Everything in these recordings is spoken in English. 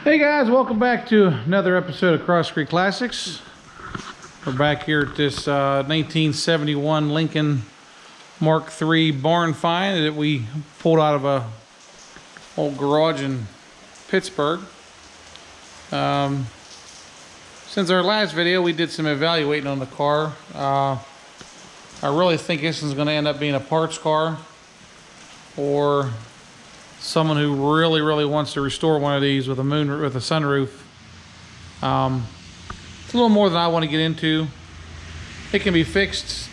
Hey guys, welcome back to another episode of Cross Creek Classics. We're back here at this 1971 Lincoln Mark III barn find that we pulled out of a old garage in Pittsburgh. Since our last video, we did some evaluating on the car. I really think this is going to end up being a parts car, or someone who really wants to restore one of these with a sunroof. It's a little more than I want to get into. It can be fixed,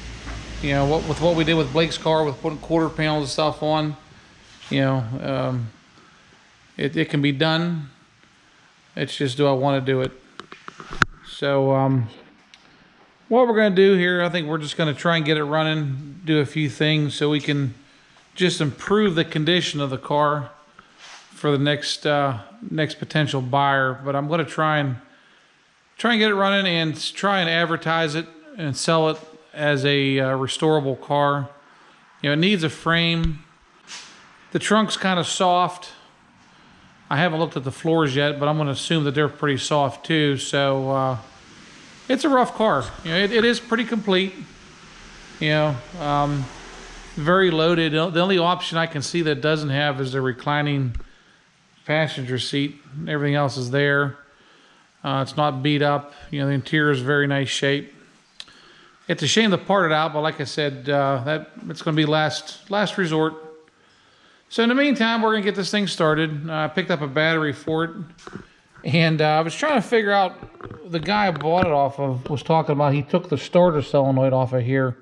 you know, with what we did with Blake's car, with putting quarter panels and stuff on. You know, it can be done. It's just, do I want to do it? So what we're going to do here, I think we're just going to try and get it running, do a few things so we can just improve the condition of the car for the next potential buyer. But I'm going to try and get it running and try and advertise it and sell it as a restorable car. You know, it needs a frame. The trunk's kind of soft. I haven't looked at the floors yet, but I'm going to assume that they're pretty soft too. So it's a rough car. You know, it is pretty complete. You know, very loaded. The only option I can see that doesn't have is the reclining passenger seat. Everything else is there. It's not beat up. You know, the interior is very nice shape. It's a shame to part it out, but like I said, that it's going to be last resort. So in the meantime, we're going to get this thing started. I picked up a battery for it, and I was trying to figure out, the guy I bought it off of was talking about he took the starter solenoid off of here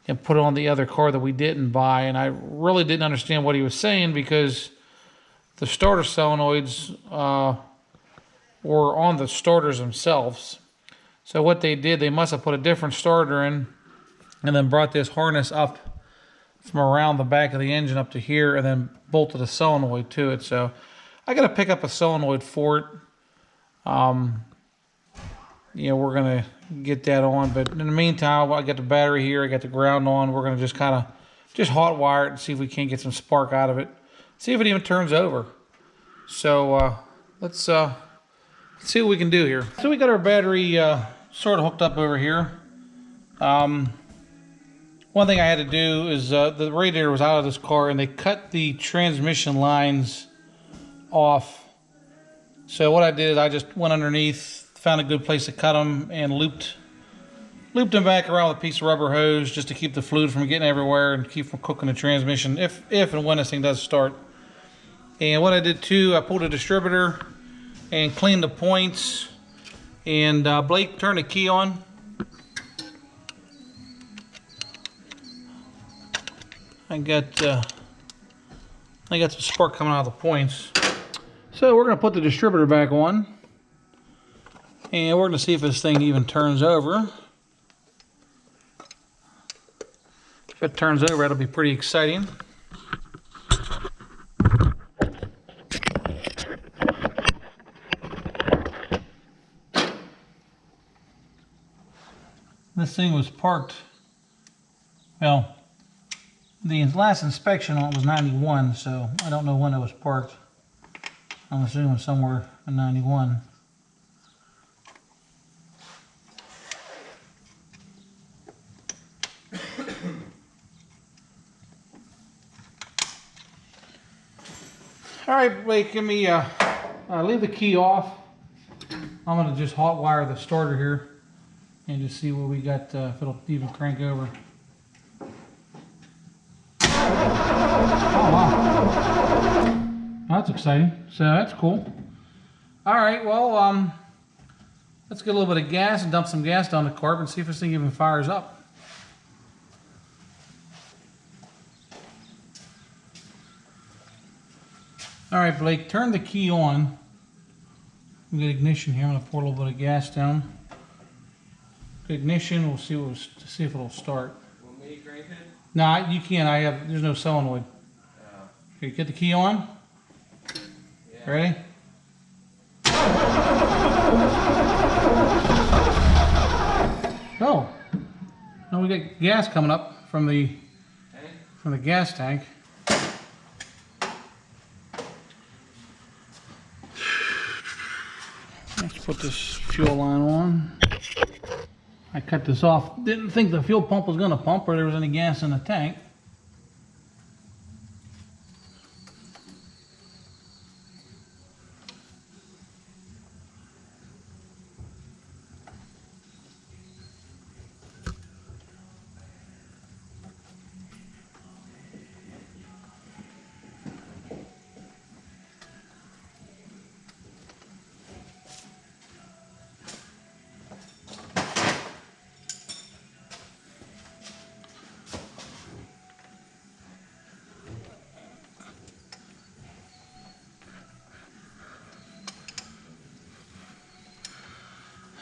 and put it on the other car that we didn't buy, and I really didn't understand what he was saying, because the starter solenoids were on the starters themselves. So what they did, they must have put a different starter in and then brought this harness up from around the back of the engine up to here and then bolted a solenoid to it. So I got to pick up a solenoid for it. You know, we're going to get that on, but in the meantime, I got the battery here, I got the ground on. We're going to just kind of hot wire it and see if we can't get some spark out of it. See if it even turns over. So let's see what we can do here. So we got our battery sort of hooked up over here. One thing I had to do is the radiator was out of this car, and they cut the transmission lines off. So what I did is I just went underneath, found a good place to cut them, and looped them back around with a piece of rubber hose just to keep the fluid from getting everywhere and keep from cooking the transmission if and when this thing does start. And what I did too, I pulled a distributor and cleaned the points. And Blake, turn the key on. I got some spark coming out of the points. So we're going to put the distributor back on, and we're going to see if this thing even turns over. If it turns over, that'll be pretty exciting. This thing was parked, well, the last inspection on it was 91, so I don't know when it was parked. I'm assuming somewhere in 91. All right, Blake, give me, leave the key off. I'm going to just hot wire the starter here and just see what we got, if it'll even crank over. Oh, wow. That's exciting. So that's cool. All right, well, let's get a little bit of gas and dump some gas down the carb and see if this thing even fires up. All right, Blake, turn the key on. We got ignition here. I'm going to pour a little bit of gas down. Ignition. We'll see if it'll start. Want me to crank it? No, you can't. There's no solenoid. Okay, get the key on. Yeah. Ready? Oh, now we got gas coming up from the gas tank. Let's put this fuel line on. I cut this off. Didn't think the fuel pump was going to pump or there was any gas in the tank.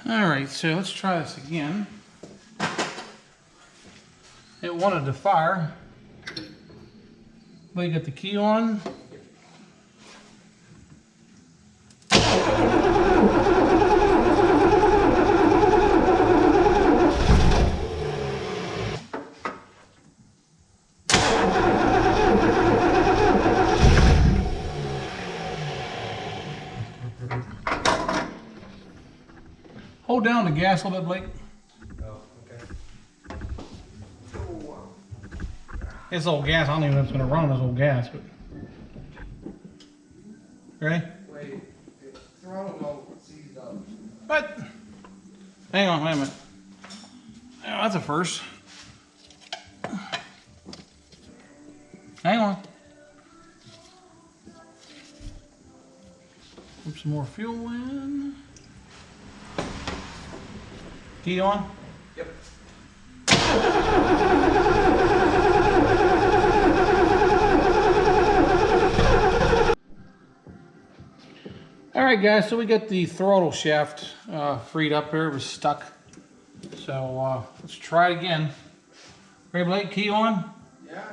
Alright, so let's try this again. It wanted to fire. We got the key on. Hold down the gas a little bit, Blake. Oh, okay. It's old gas. I don't even know if it's going to run on this old gas, but. Ready? Wait, throttle mode seized up. What? Hang on, wait a minute. Oh, that's a first. Hang on. Put some more fuel in. Key on? Yep. Alright guys, so we got the throttle shaft freed up here. It was stuck. So let's try it again. Ready, Blake? Key on? Yeah.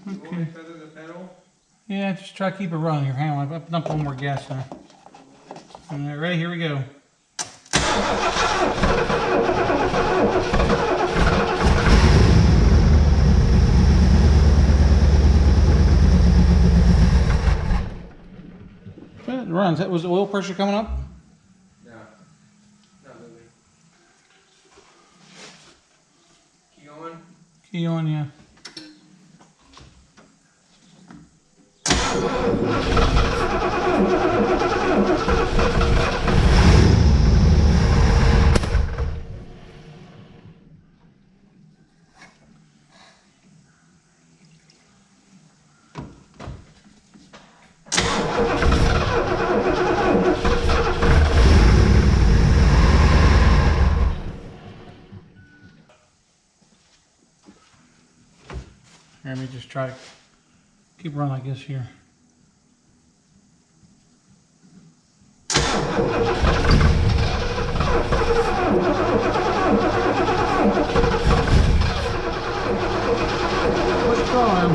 Okay. Feather the pedal. Yeah, just try to keep it running here. Hang on, I've dumped one more gas in. Alright, ready? Here we go. It runs. That was the oil pressure coming up? No. Not moving. Key on. Key on, yeah. Let me just try to keep running like this here. Push on.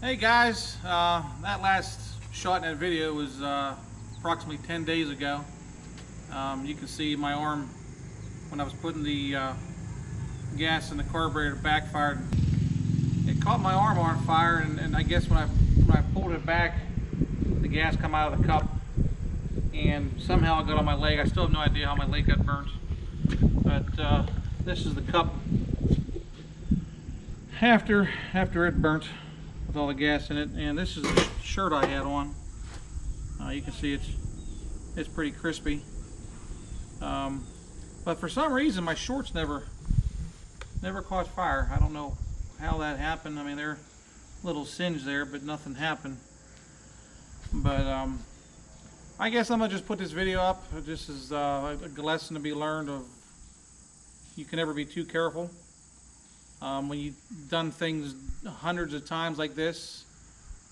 Hey guys, that last shot in that video was approximately 10 days ago. You can see my arm when I was putting the gas in the carburetor backfired. It caught my arm on fire, and I guess when I pulled it back, the gas come out of the cup, and somehow it got on my leg. I still have no idea how my leg got burnt, but this is the cup after it burnt with all the gas in it, and this is the shirt I had on. You can see it's pretty crispy. But for some reason my shorts never caught fire. I don't know how that happened. I mean, they're a little singed there, but nothing happened. But I guess I'm gonna just put this video up. This is a lesson to be learned of you can never be too careful. When you've done things hundreds of times like this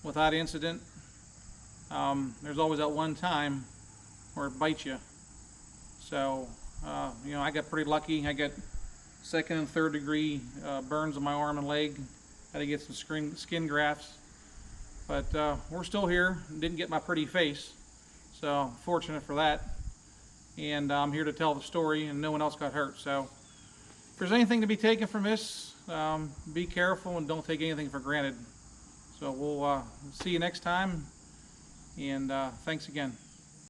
without incident, there's always that one time where it bites you. So you know, I got pretty lucky. I got second and third degree burns on my arm and leg, Had to get some skin grafts. But we're still here. Didn't get my pretty face. So fortunate for that. And I'm here to tell the story, and no one else got hurt. So if there's anything to be taken from this, be careful and don't take anything for granted. So we'll see you next time, and thanks again.